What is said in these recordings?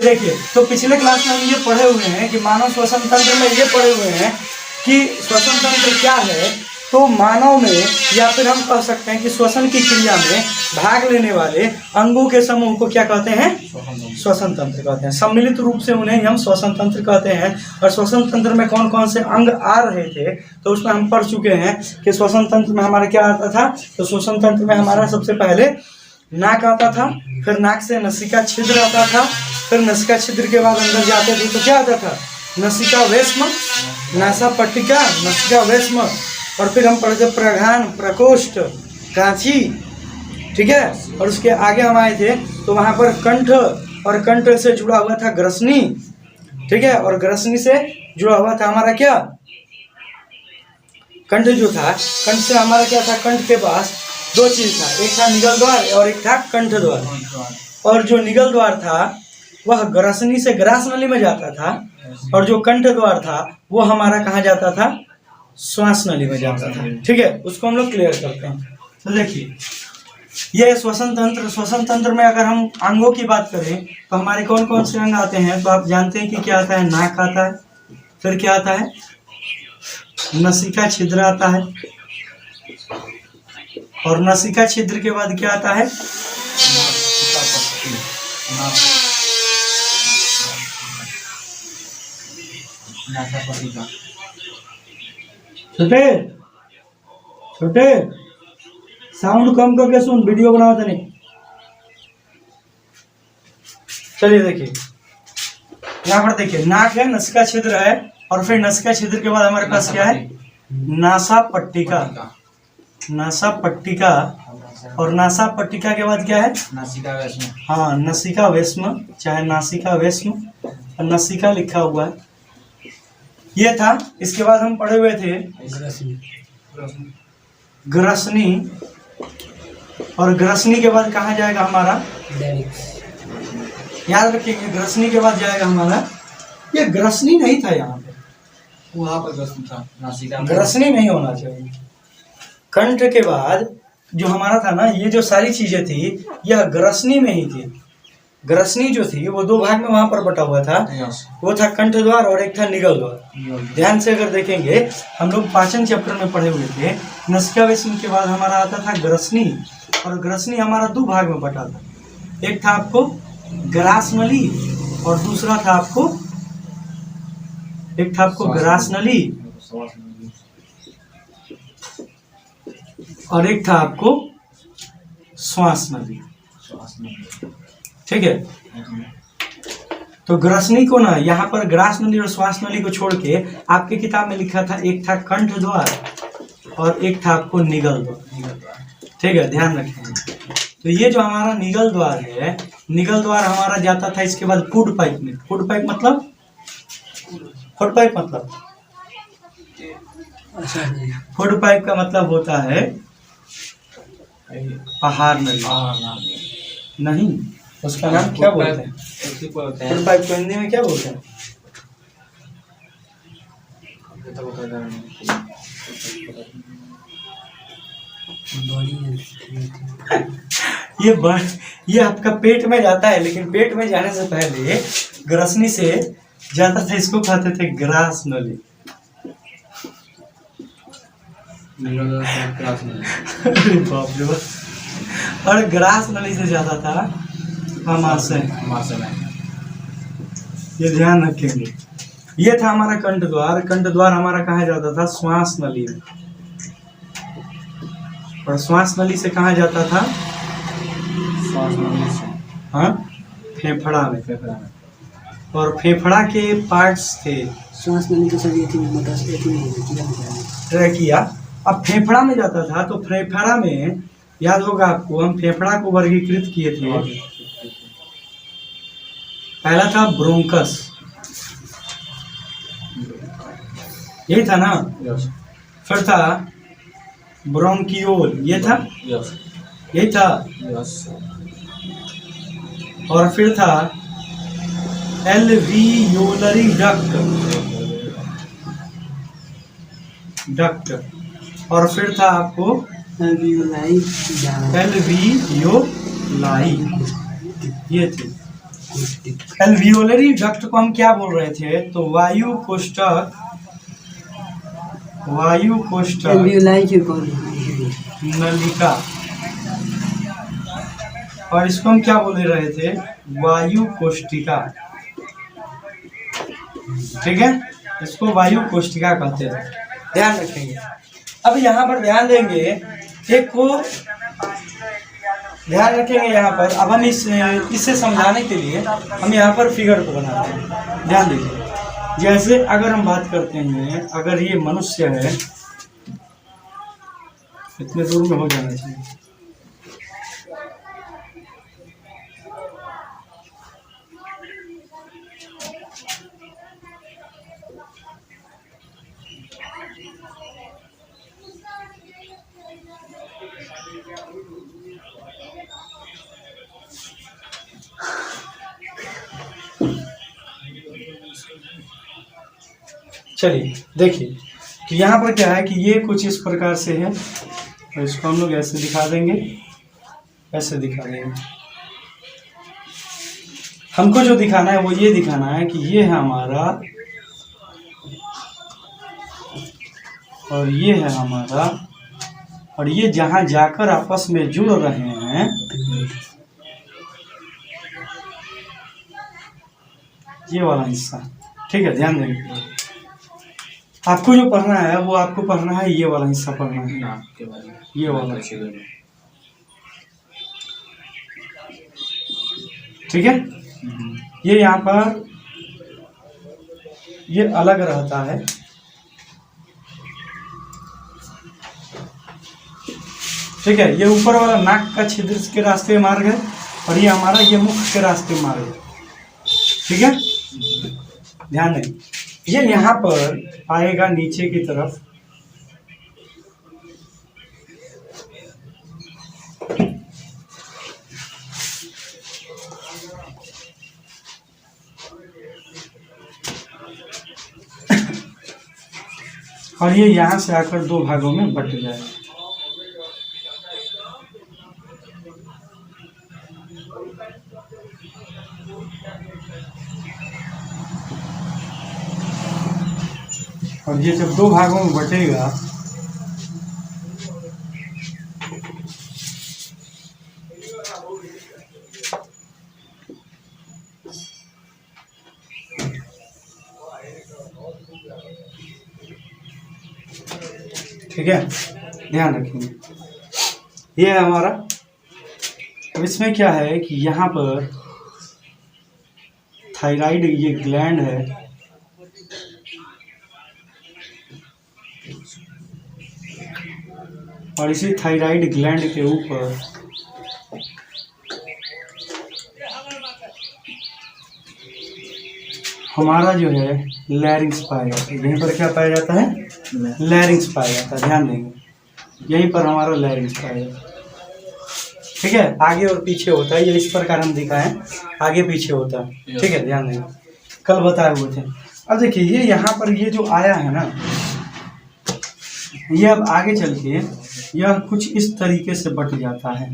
देखिए, तो पिछले क्लास में हम ये पढ़े हुए हैं कि मानव श्वसन तंत्र में ये पढ़े हुए हैं कि श्वसन तंत्र क्या है। तो मानव में या फिर हम कह सकते हैं कि श्वसन की क्रिया में भाग लेने वाले अंगों के समूह को क्या कहते हैं? श्वसन तंत्र कहते हैं। सम्मिलित रूप से उन्हें हम श्वसन तंत्र कहते हैं। और श्वसन तंत्र में कौन कौन से अंग आ रहे थे तो उसमें हम पढ़ चुके हैं कि श्वसन तंत्र में हमारा क्या आता था। तो श्वसन तंत्र में हमारा सबसे पहले नाक आता था, फिर नाक से नसिका छिद्र आता था, फिर नसिका छिद्र के बाद अंदर जाते थे तो क्या आता था? नसिका वेश्म, नासा पट्टिका, नसिका वेश्म, और फिर हम पढ़ते प्रघान, प्रकोष्ठ, कांची, ठीक है। और उसके आगे हम आए थे तो वहाँ पर कंठ, और कंठ से जुड़ा हुआ था ग्रसनी, ठीक है। और ग्रसनी से जुड़ा हुआ था हमारा क्या? कंठ जो था, कंठ से हमारा क्या था? कंठ के पास दो चीज था, एक था निगल द्वार और एक था कंठ द्वार। और जो निगल द्वार था वह ग्रसनी से ग्रास नली में जाता था, और जो कंठ द्वार था वो हमारा कहाँ जाता था? श्वास नली में जाता था, ठीक है। उसको हम लोग क्लियर करते हैं। तो देखिए, ये श्वसन तंत्र। श्वसन तंत्र में अगर हम अंगों की बात करें तो हमारे कौन कौन से अंग आते हैं? तो आप जानते हैं कि क्या आता है? नाक आता है, फिर क्या आता है? नसिका छिद्र आता है, और नसिका छिद्र के बाद क्या आता है? छोटे छोटे साउंड कम करके सुन, वीडियो बनाओ तो नहीं। चलिए देखिए, यहाँ पर देखिए, नाक है, नसिका छिद्र है, और फिर नसिका छिद्र के बाद हमारे पास क्या है? नासा पट्टिका, नासा पट्टिका, और नासा पट्टिका के बाद क्या है? नासिका वेश्म। हाँ, नसिका वेश्म, चाहे नासिका वेश्म, और नसिका लिखा हुआ है, ये था। इसके बाद हम पढ़े हुए थे ग्रसनी, और ग्रसनी के बाद कहाँ जाएगा हमारा? याद रखिएगा, ग्रसनी के बाद जाएगा हमारा, ये ग्रसनी नहीं था यहाँ पे, वहाँ पर ग्रसनी था, नासिका ग्रसनी नहीं होना चाहिए। कंठ के बाद जो हमारा था ना, ये जो सारी चीजें थी यह ग्रसनी में ही थी। ग्रसनी जो थी वो दो भाग में वहां पर बटा हुआ था, वो था कंठ द्वार और एक था निगल द्वार। ध्यान से अगर देखेंगे, हम लोग पाचन चैप्टर में पढ़े हुए थे, नसिका वेश्म के बाद हमारा आता था ग्रसनी, और ग्रसनी हमारा दो भाग में बटा था। एक था आपको ग्रास नली, और दूसरा था आपको, एक था आपको ग्रास नली, और एक था आपको श्वास नली, ठीक है। तो ग्रसनी को ना, यहाँ पर ग्रास नली और श्वास नली को छोड़ के आपके किताब में लिखा था एक था कंठ द्वार और एक था आपको निगल द्वार, ठीक है, ध्यान रखें। तो ये जो हमारा निगल द्वार है, निगल द्वार हमारा जाता था इसके बाद फूड पाइप में। फूड पाइप मतलब, फूड पाइप मतलब, फूड पाइप का मतलब होता है आहार नली, नहीं, उसका नाम क्या बोलते हैं? फूड पाइप को हिंदी में क्या बोलते हैं? ये आपका पेट में जाता है, लेकिन पेट में जाने से पहले ग्रसनी से जाता था, इसको कहते थे ग्रास नली। अरे बाप रे बाप। और ग्रास नली से जाता था आमाशय। ये ध्यान रखेंगे। ये था हमारा कंठ द्वार। कंठ द्वार हमारा कहाँ जाता था? श्वास नली में। और श्वास नली से कहाँ जाता था? श्वास नली से, हाँ, फेफड़ा में। और फेफड़ा के पार्ट्स थे। श्वास नली तो सभी किया। अब फेफड़ा में जाता था, तो फेफड़ा में याद होगा आपको, हम फेफड़ा को वर्गीकृत किए थे। पहला था ब्रोंकस, यही था ना। फिर था ब्रोंकियोल, ये था, यही था। और फिर था एल्वियोलरी डक्ट, और फिर था आपको एल्वियोलाई, ये थे। एल्वियोलरी डक्ट को हम क्या बोल रहे थे? तो वायु कोष्ठक एल्वियोलाई क्यों कौन नलिका, और इसको हम क्या बोल रहे थे? वायु कोष्ठिका। ठीक है, इसको वायु कोष्ठिका कहते हैं, ध्यान रखेंगे। अब यहाँ पर ध्यान देंगे, एक को ध्यान रखेंगे यहाँ पर। अब हम इसे समझाने के लिए हम यहाँ पर फिगर को बनाते हैं, ध्यान दीजिए। जैसे अगर हम बात करते हैं, अगर ये मनुष्य है, इतने दूर में हो जाना चाहिए। चलिए देखिए कि यहाँ पर क्या है कि ये कुछ इस प्रकार से है, और इसको हम लोग ऐसे दिखा देंगे, ऐसे दिखा देंगे। हमको जो दिखाना है वो ये दिखाना है कि ये है हमारा, और ये है हमारा, और ये जहाँ जाकर आपस में जुड़ रहे हैं, ये वाला हिस्सा। ठीक है, ध्यान देंगे। आपको जो पढ़ना है वो आपको पढ़ना है, ये वाला हिस्सा पढ़ना है, ये वाला। ठीक है, ये यहाँ पर ये अलग रहता है। ठीक है, ये ऊपर वाला नाक का छिद्र के रास्ते मार्ग है, और ये हमारा ये मुख के रास्ते मार्ग है। ठीक है, ध्यान दें, ये यहाँ पर आएगा नीचे की तरफ, और ये यहाँ से आकर दो भागों में बट जाएगा। और ये जब दो भागों में बटेगा ठीक है, ध्यान रखेंगे। ये है हमारा। अब इसमें क्या है कि यहाँ पर थायराइड ये ग्लैंड है, और इसी थायराइड ग्लैंड के ऊपर हमारा जो है लैरिंग्स पाया जाता है। यहीं पर क्या पाया जाता है? लैरिंग्स पाया जाता है, ध्यान देंगे। यहीं पर हमारा लैरिंग्स पाया जाता है। ठीक है, आगे और पीछे होता है, ये इस प्रकार हम दिखाएं, आगे पीछे होता है। ठीक है, ध्यान देंगे, कल बताए हुए थे। अब देखिए ये यहाँ पर ये जो आया है ना, ये अब आगे चल के यह कुछ इस तरीके से बट जाता है।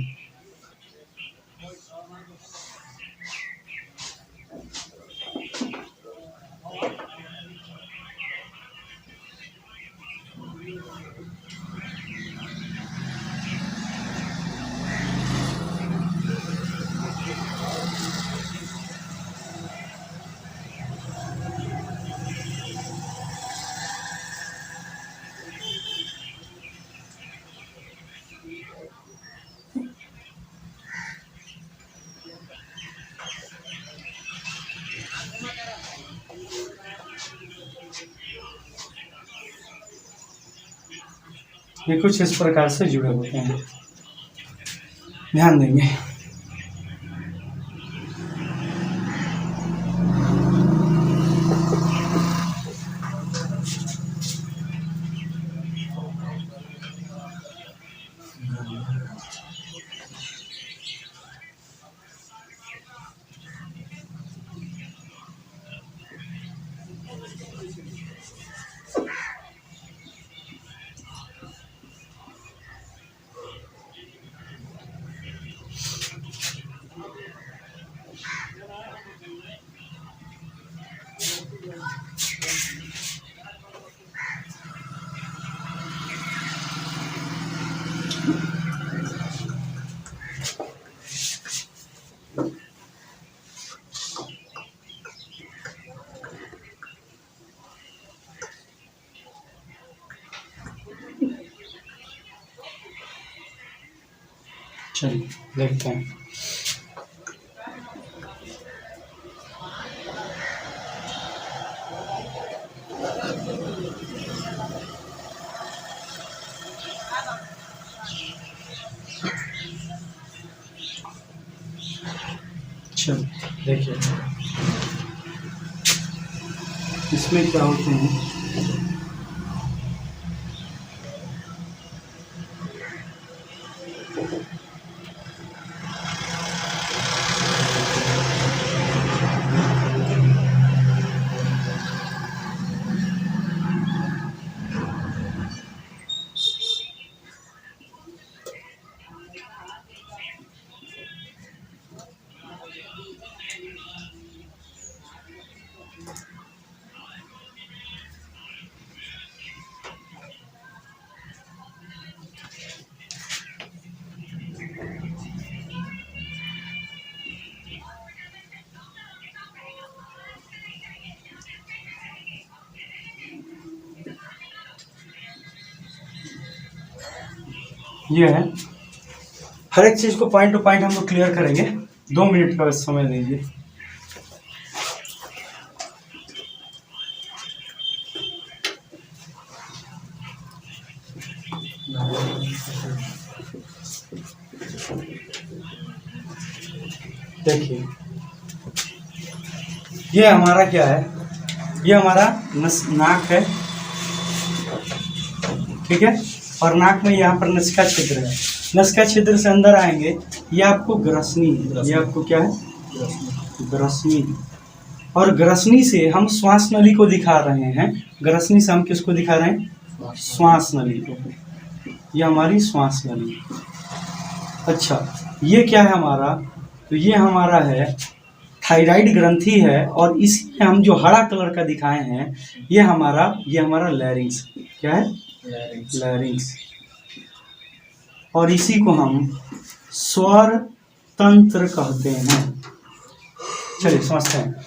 ये कुछ इस प्रकार से जुड़े होते हैं, ध्यान देंगे। चलिए देखते हैं। चलिए देखिए इसमें क्या होते हैं। ये है, हर एक चीज को पॉइंट टू पॉइंट हम लोग क्लियर करेंगे। 2 मिनट का समय दीजिए। देखिए ये हमारा क्या है, ये हमारा नाक है, ठीक है। और नाक में यहाँ पर नसिका छिद्र है। नसिका छिद्र से अंदर आएंगे, ये आपको ग्रसनी है। ये आपको क्या है, ग्रसनी। और ग्रसनी से हम श्वास नली को दिखा रहे हैं। ग्रसनी से हम किसको दिखा रहे हैं, श्वास नली को। ये हमारी श्वास नली। अच्छा ये क्या है हमारा, तो ये हमारा है थायराइड ग्रंथि है। और इसमें हम जो हरा कलर का दिखाए हैं, ये हमारा लैरिंग्स। क्या है, लैरिंग्स। और इसी को हम स्वर तंत्र कहते हैं। चलिए समझते हैं।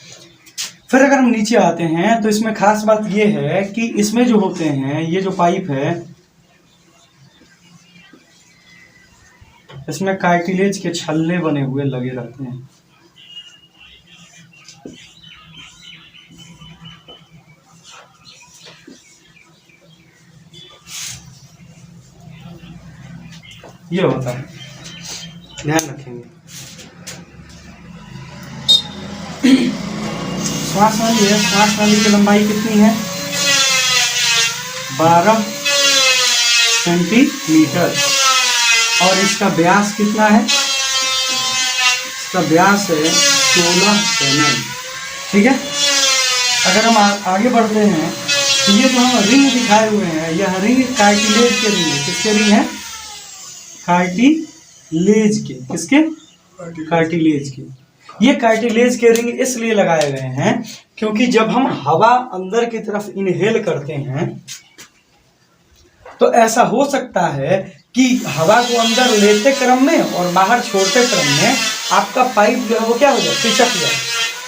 फिर अगर हम नीचे आते हैं तो इसमें खास बात ये है कि इसमें जो होते हैं, ये जो पाइप है, इसमें कार्टिलेज के छल्ले बने हुए लगे रहते हैं। ये होता है, ध्यान रखेंगे। श्वास नली है, श्वास नली की लंबाई कितनी है, 12 सेंटीमीटर। और इसका व्यास कितना है, इसका व्यास है 16 mm, ठीक है। अगर हम आगे बढ़ते हैं तो ये जो हम रिंग दिखाए हुए हैं, यह रिंग कार्टिलेज के रिंग है। किसके रिंग है, कार्टिलेज के। किसके, कार्टिलेज के। ये कार्टिलेज के रिंग इसलिए लगाए गए हैं क्योंकि जब हम हवा अंदर की तरफ इनहेल करते हैं तो ऐसा हो सकता है कि हवा को अंदर लेते क्रम में और बाहर छोड़ते क्रम में आपका पाइप जो है वो क्या हो जाए, पिचक जाए।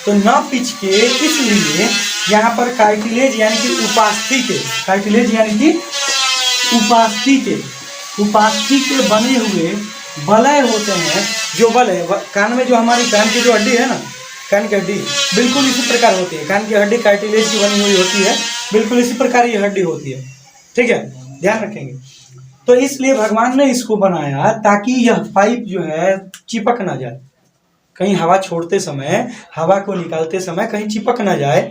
तो ना पिच के, इसलिए यहाँ पर कार्टिलेज यानी कि उपास्थि के, कार्टिलेज यानी कि उपास्थि के बने हुए बलय होते हैं। जो बलय कान में, जो हमारी कान की जो हड्डी है ना, कान की हड्डी बिल्कुल इसी प्रकार होती है। कान की हड्डी कार्टिलेज की बनी हुई होती है, बिल्कुल इसी प्रकार ये हड्डी होती है, ठीक है, ध्यान रखेंगे। तो इसलिए भगवान ने इसको बनाया ताकि यह पाइप जो है चिपक ना जाए, कहीं हवा छोड़ते समय, हवा को निकालते समय कहीं चिपक ना जाए,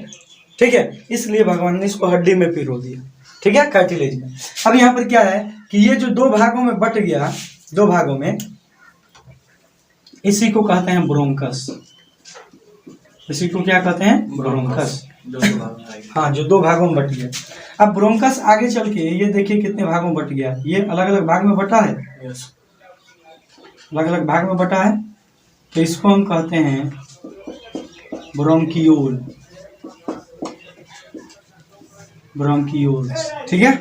ठीक है। इसलिए भगवान ने इसको हड्डी में पिरो दिया, ठीक है, कार्टिलेज में। अब यहाँ पर क्या है कि ये जो 2 भागों में बट गया, 2 भागों में, इसी को कहते हैं ब्रोंकस। इसी को क्या कहते हैं, ब्रोंकस। हाँ, जो 2 भागों में बट गया। अब ब्रोंकस आगे चल के ये देखिए कितने भागों में बट गया। ये अलग अलग भाग में बटा है, अलग अलग भाग में बटा है। तो इसको हम कहते हैं ब्रोंकियोल। ब्रोंकियोल्स, ठीक है।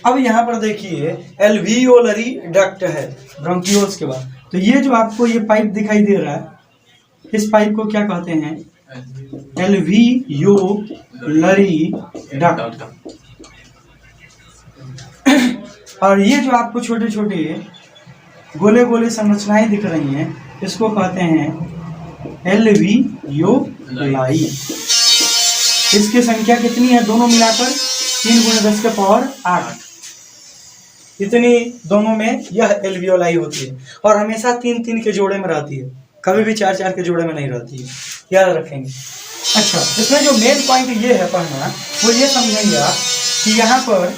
अब यहाँ पर देखिए एल्वियोलरी डक्ट है ब्रोंकियोल्स के बाद। तो ये जो आपको ये पाइप दिखाई दे रहा है, इस पाइप को क्या कहते हैं? एल्वियोलरी डक्ट। और ये जो आपको छोटे छोटे गोले गोले संरचनाएं दिख रही हैं, इसको कहते हैं एल्वियोलाई। इसकी संख्या कितनी है दोनों मिलाकर? 3 × 10⁸ इतनी दोनों में यह एल्वियोलाई होती है। और हमेशा 3-3 के जोड़े में रहती है, कभी भी 4-4 के जोड़े में नहीं रहती है, याद रखेंगे। अच्छा, इसमें जो मेन पॉइंट ये है पढ़ना, वो ये समझेंगे आप कि यहाँ पर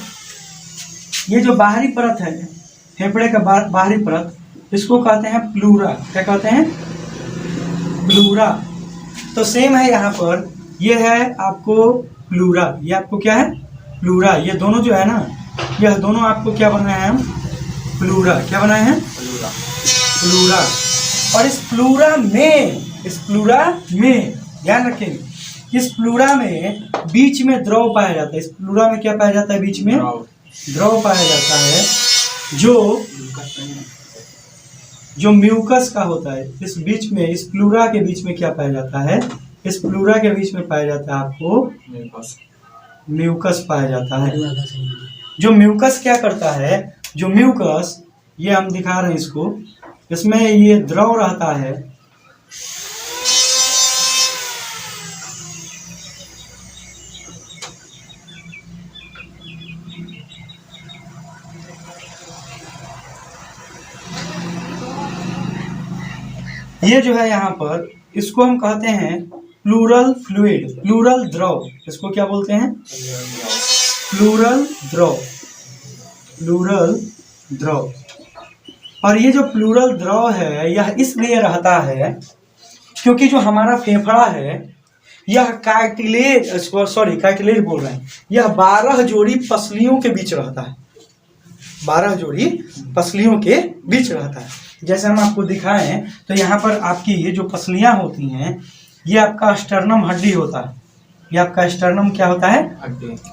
ये जो बाहरी परत है फेफड़े का बाहरी परत, इसको कहते हैं प्लूरा। क्या कहते हैं? प्लूरा। तो सेम है यहाँ पर, ये है आपको प्लूरा, ये आपको क्या है? प्लूरा। ये दोनों जो है ना, यह दोनों आपको क्या बनाए हैं हम? प्लूरा। क्या बनाए हैं? प्लूरा। और इस प्लूरा में ध्यान रखेंगे, इस प्लूरा में बीच में द्रव पाया जाता है। इस प्लूरा में क्या पाया जाता है? बीच में द्रव पाया जाता है, जो म्यूकस का होता है। इस बीच में, इस प्लूरा के बीच में क्या पाया जाता है? इस प्लूरा के बीच में पाया जाता है आपको म्यूकस पाया जाता है। जो म्यूकस क्या करता है? जो म्यूकस, ये हम दिखा रहे हैं इसको, इसमें ये द्रव रहता है। ये जो है यहाँ पर, इसको हम कहते हैं प्लूरल फ्लूइड, प्लूरल द्रव। इसको क्या बोलते हैं? प्लूरल द्रव, प्लूरल द्रव। और ये जो प्लूरल द्रव है, यह इसलिए रहता है क्योंकि जो हमारा फेफड़ा है, यह कार्टिलेज बोल रहे हैं, यह 12 जोड़ी पसलियों के बीच रहता है। 12 जोड़ी पसलियों के बीच रहता है। जैसे हम आपको दिखाएं तो यहाँ पर आपकी ये जो पसलियां होती हैं, ये आपका स्टर्नम हड्डी होता है। ये आपका स्टर्नम क्या होता है?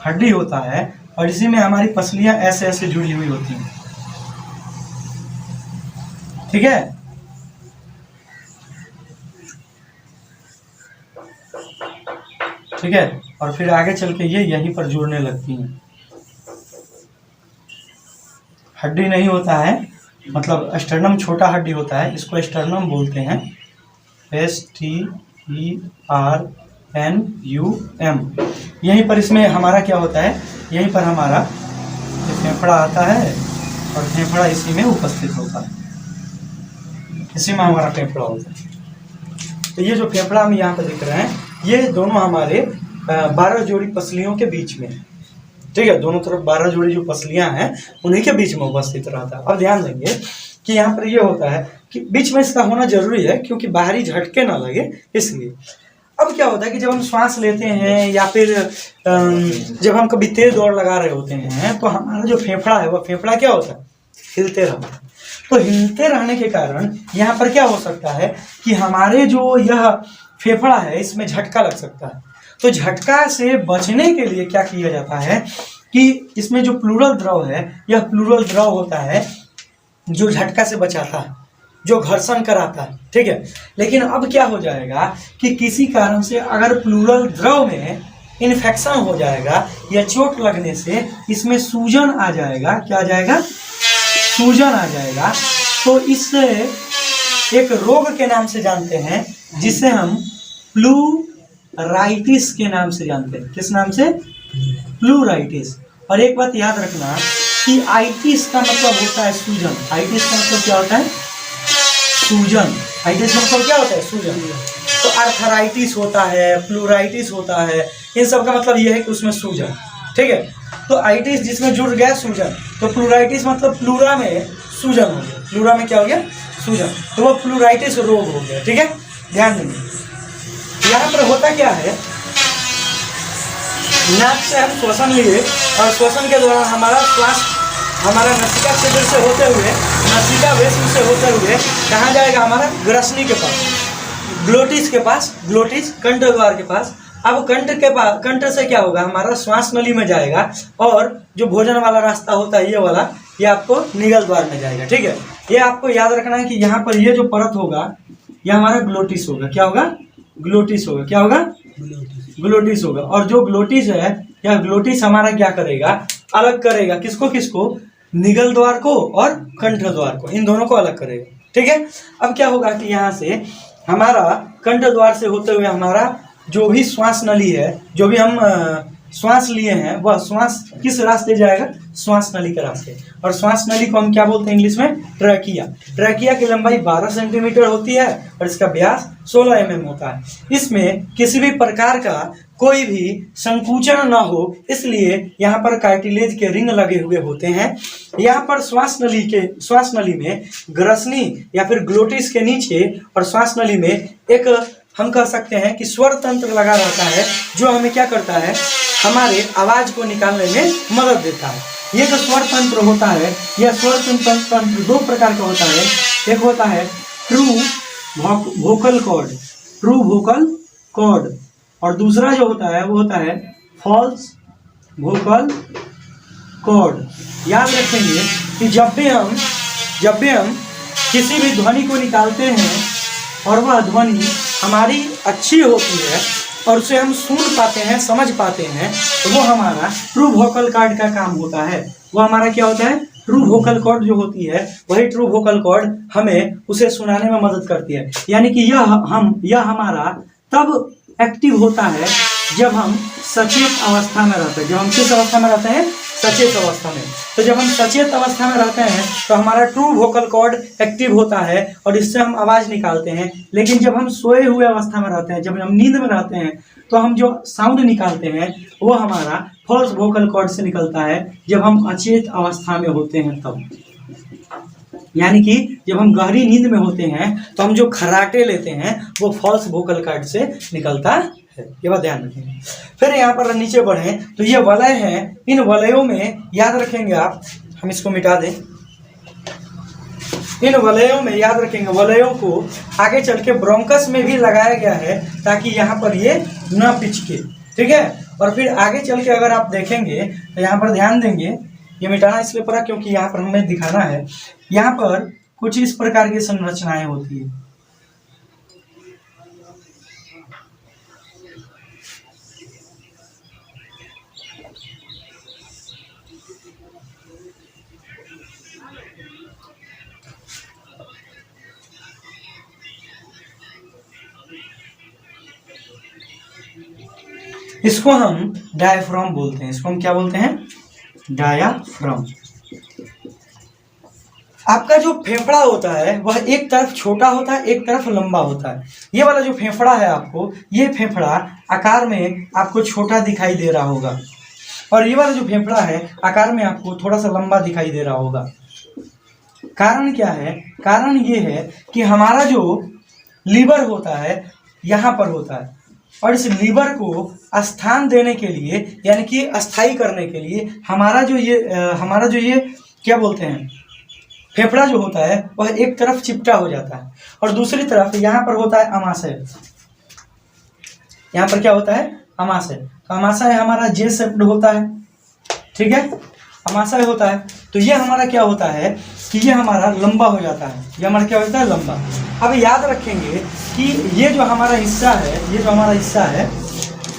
हड्डी होता है। और इसी में हमारी पसलियां ऐसे ऐसे जुड़ी हुई होती हैं, ठीक है। ठीक है, और फिर आगे चल के ये यहीं पर जुड़ने लगती हैं। हड्डी नहीं होता है, मतलब स्टर्नम छोटा हड्डी होता है, इसको स्टर्नम बोलते हैं। STERNUM। यहीं पर इसमें हमारा क्या होता है? यहीं पर हमारा फेफड़ा आता है, और फेफड़ा इसी में उपस्थित होता है, इसी में हमारा फेफड़ा होता है। तो ये जो फेफड़ा हम यहाँ पर दिख रहे हैं, ये दोनों हमारे 12 जोड़ी पसलियों के बीच में है, ठीक है। दोनों तरफ 12 जोड़ी जो पसलियां हैं, उन्हीं के बीच में उपस्थित रहता है। अब ध्यान देंगे कि यहाँ पर ये होता है कि बीच में इसका होना जरूरी है, क्योंकि बाहरी झटके ना लगे, इसलिए। अब क्या होता है कि जब हम श्वास लेते हैं, या फिर जब हम कभी तेज दौड़ लगा रहे होते हैं, तो हमारा जो फेफड़ा है, वह फेफड़ा क्या होता है? हिलते रहता है। तो हिलते रहने के कारण यहाँ पर क्या हो सकता है कि हमारे जो यह फेफड़ा है, इसमें झटका लग सकता है। तो झटका से बचने के लिए क्या किया जाता है कि इसमें जो प्लूरल द्रव है, यह प्लूरल द्रव होता है जो झटका से बचाता है, जो घर्षण कराता है, ठीक है। लेकिन अब क्या हो जाएगा कि किसी कारण से अगर प्लूरल द्रव में इन्फेक्शन हो जाएगा, या चोट लगने से इसमें सूजन आ जाएगा। क्या आ जाएगा? सूजन आ जाएगा। तो इससे एक रोग के नाम से जानते हैं, जिसे हम प्लूराइटिस के नाम से जानते हैं। किस नाम से? प्लूराइटिस। और एक बात याद रखना कि आइटिस का मतलब होता है सूजन। आइटिस का मतलब क्या होता है? सूजन। आइटिस का मतलब क्या होता है? सूजन। तो आर्थराइटिस होता है, प्लूराइटिस होता है, इन सब का मतलब यह है कि उसमें सूजन, ठीक है। तो आइटिस जिसमें जुड़ गया सूजन, तो प्लूराइटिस मतलब प्लूरा में सूजन हो गया। प्लूरा में क्या हो गया? सूजन। तो वो प्लूराइटिस रोग हो गया, ठीक है। ध्यान देंगे, यहाँ पर होता क्या है, नाक से हम श्वसन लिए, और श्वसन के दौरान हमारा श्वास हमारा नसिका छिद्र से होते हुए, नसिका वेस्म से होते हुए कहाँ जाएगा? हमारा ग्रसनी के पास, ग्लोटिस के पास, ग्लोटिस कंठ द्वार के पास, अब कंठ से क्या होगा, हमारा श्वास नली में जाएगा, और जो भोजन वाला रास्ता होता है ये वाला, ये आपको निगल द्वार में जाएगा। ठीक है, ये आपको याद रखना है कि यहाँ पर ये जो परत होगा ये हमारा ग्लोटिस होगा। क्या होगा? ग्लोटिस होगा। क्या होगा? ग्लोटिस होगा। और जो ग्लोटिस है, यह ग्लोटिस हमारा क्या करेगा, अलग करेगा किसको किसको, निगल द्वार को और कंठ द्वार को, इन दोनों को अलग करेगा। ठीक है, अब क्या होगा कि यहाँ से हमारा कंठ द्वार से होते हुए हमारा जो भी श्वास नली है, जो भी हम श्वास लिए हैं, वह श्वास किस रास्ते जाएगा, श्वास नली के रास्ते। और श्वास नली को हम क्या बोलते हैं इंग्लिश में, ट्रैकिया। ट्रैकिया की लंबाई 12 सेंटीमीटर होती है और इसका व्यास 16 mm होता है। इसमें किसी भी प्रकार का कोई भी संकुचन न हो, इसलिए यहाँ पर कार्टिलेज के रिंग लगे हुए होते हैं। यहाँ पर श्वास नली में ग्रसनी या फिर ग्लोटिस के नीचे और श्वास नली में एक हम कह सकते हैं कि स्वर तंत्र लगा रहता है, जो हमें क्या करता है, हमारे आवाज को निकालने में मदद देता है। ये जो स्वर तंत्र होता है, यह स्वर तंत्र 2 प्रकार का होता है। एक होता है true vocal cord, true vocal cord, और दूसरा जो होता है वो होता है फॉल्स वोकल कॉर्ड। याद रखेंगे कि जब भी हम किसी भी ध्वनि को निकालते हैं और वह ध्वनि हमारी अच्छी होती है और उसे हम सुन पाते हैं, समझ पाते हैं, तो वो हमारा ट्रू वोकल कॉर्ड का काम होता है। वो हमारा क्या होता है, ट्रू वोकल कॉर्ड जो होती है, वही ट्रू वोकल कॉर्ड हमें उसे सुनाने में मदद करती है। यानी कि यह हमारा तब एक्टिव होता है जब हम सचेत अवस्था में रहते हैं। जब हम किस अवस्था में रहते हैं, सचेत अवस्था में। तो जब हम सचेत अवस्था में रहते हैं तो हमारा ट्रू वोकल कॉर्ड एक्टिव होता है और इससे हम आवाज निकालते हैं। लेकिन जब हम सोए हुए अवस्था में रहते हैं, जब हम नींद में रहते हैं, तो हम जो साउंड निकालते हैं वो हमारा फॉल्स वोकल कॉर्ड से निकलता है, जब हम अचेत अवस्था में होते हैं तब। यानी कि जब हम गहरी नींद में होते हैं तो हम जो खर्राटे लेते हैं वो फॉल्स वोकल कॉर्ड से निकलता है। ये बात ध्यान रखेंगे। फिर यहाँ पर नीचे बढ़ें तो ये वलय हैं। इन वलयों में याद रखेंगे आप, हम इसको मिटा दें। इन वलयों में याद रखेंगे, वलयों को आगे चल के ब्रोंकस में भी लगाया गया है ताकि यहाँ पर ये न पिचके। ठीक है, और फिर आगे चल के अगर आप देखेंगे तो यहाँ पर ध्यान देंगे, ये मिटाना इसलिए पड़ा क्योंकि यहाँ पर हमें दिखाना है। यहाँ पर कुछ इस प्रकार की संरचनाएं होती है। इसको हम डायाफ्राम बोलते हैं। इसको हम क्या बोलते हैं, डायाफ्राम। आपका जो फेफड़ा होता है वह एक तरफ छोटा होता है, एक तरफ लंबा होता है। ये वाला जो फेफड़ा है आपको, ये फेफड़ा आकार में आपको छोटा दिखाई दे रहा होगा, और ये वाला जो फेफड़ा है आकार में आपको थोड़ा सा लंबा दिखाई दे रहा होगा। कारण क्या है, कारण ये है कि हमारा जो लीवर होता है यहाँ पर होता है, और इस लीवर को स्थान देने के लिए, यानी कि अस्थाई करने के लिए हमारा जो ये क्या बोलते हैं, फेफड़ा जो होता है वह एक तरफ चिपटा हो जाता है और दूसरी तरफ यहाँ पर होता है अमाशय। यहाँ पर क्या होता है, अमाशय। तो अमाशय हमारा जे शेप्ड होता है। ठीक है, अमाशय होता है। तो ये हमारा क्या होता है कि ये हमारा लंबा हो जाता है। ये हमारा क्या होता है, लंबा। अब याद रखेंगे कि ये जो हमारा हिस्सा है,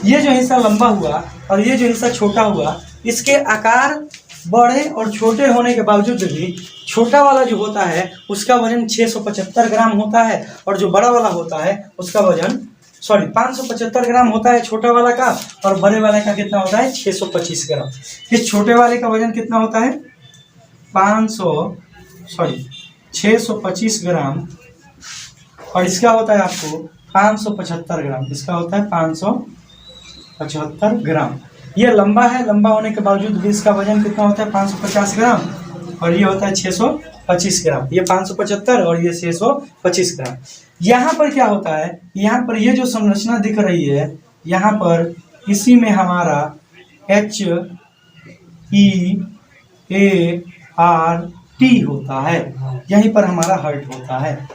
ये जो हिस्सा लंबा हुआ और ये जो हिस्सा छोटा हुआ, इसके आकार बड़े और छोटे होने के बावजूद भी छोटा वाला जो होता है उसका वजन 675 ग्राम होता है, और जो बड़ा वाला होता है उसका वजन 575 ग्राम होता है छोटा वाला का, और बड़े वाले का कितना होता है, 625 ग्राम। इस छोटे वाले का वजन कितना होता है, 625 ग्राम, और इसका होता है आपको 575 ग्राम। इसका होता है 575 ग्राम। ये लंबा है, लंबा होने के बावजूद भी इसका वजन कितना होता है, 550 ग्राम, और ये होता है 625 ग्राम। ये 575 और ये 625 ग्राम। यहाँ पर क्या होता है, यहाँ पर ये जो संरचना दिख रही है, यहाँ पर इसी में हमारा HEART होता है, यहीं पर हमारा हार्ट होता है।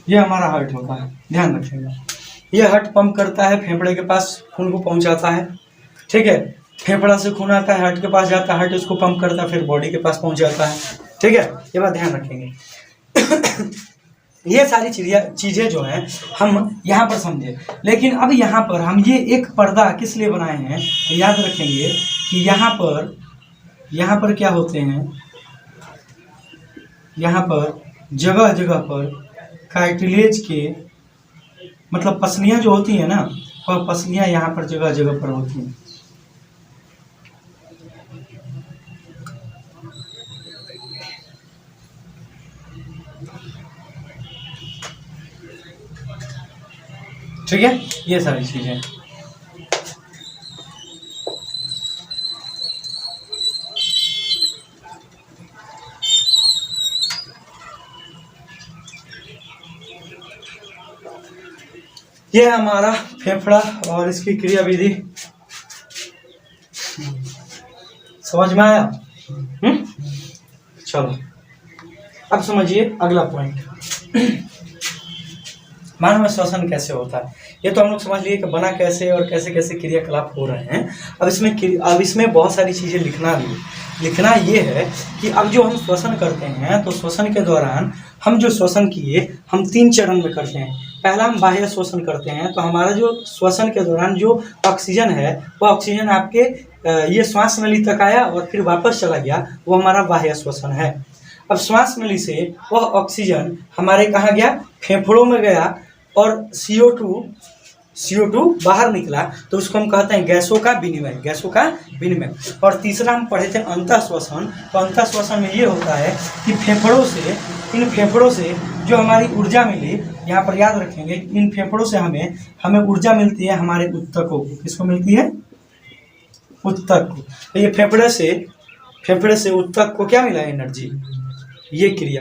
ये हमारा हार्ट होता है, ध्यान रखिएगा। ये हार्ट पंप करता है, फेफड़े के पास खून को पहुंचाता है, ठीक है। फेफड़ा से खून आता है, हार्ट के पास जाता है, हार्ट उसको पंप करता है, फिर बॉडी के पास पहुंच जाता है, ठीक है। ये बात ध्यान रखेंगे। ये सारी चीजें जो हैं हम यहाँ पर समझे, लेकिन अब यहाँ पर हम ये एक पर्दा किस लिए बनाए हैं, याद रखेंगे कि यहाँ पर क्या होते हैं, यहाँ पर जगह जगह पर कार्टिलेज के मतलब पसलियाँ जो होती हैं ना, और पसलियाँ यहाँ पर जगह जगह पर होती हैं। ठीक है, ये सारी चीजें। ये है हमारा फेफड़ा और इसकी क्रिया विधि, समझ में आया? चलो अब समझिए अगला पॉइंट, मानव श्वसन कैसे होता है। ये तो हम लोग समझ लिए कि बना कैसे और कैसे कैसे क्रियाकलाप हो रहे हैं। अब इसमें बहुत सारी चीज़ें लिखना ये है कि अब जो हम श्वसन करते हैं तो श्वसन के दौरान हम जो श्वसन किए हम 3 चरण में करते हैं। पहला हम बाह्य श्वसन करते हैं, तो हमारा जो श्वसन के दौरान जो ऑक्सीजन है वो ऑक्सीजन आपके ये श्वास नली तक आया और फिर वापस चला गया, वो हमारा बाह्य श्वसन है। अब श्वास नली से वह ऑक्सीजन हमारे कहाँ गया, फेफड़ों में गया और CO2 बाहर निकला, तो उसको हम कहते हैं गैसों का विनिमय। और तीसरा हम पढ़े थे अंतःश्वसन। तो अंतःश्वसन में ये होता है कि इन फेफड़ों से जो हमारी ऊर्जा मिली, यहाँ पर याद रखेंगे, इन फेफड़ों से हमें ऊर्जा मिलती है हमारे ऊतकों को। किसको मिलती है? ऊतक को। तो ये फेफड़े से ऊतक को क्या मिला? एनर्जी। ये क्रिया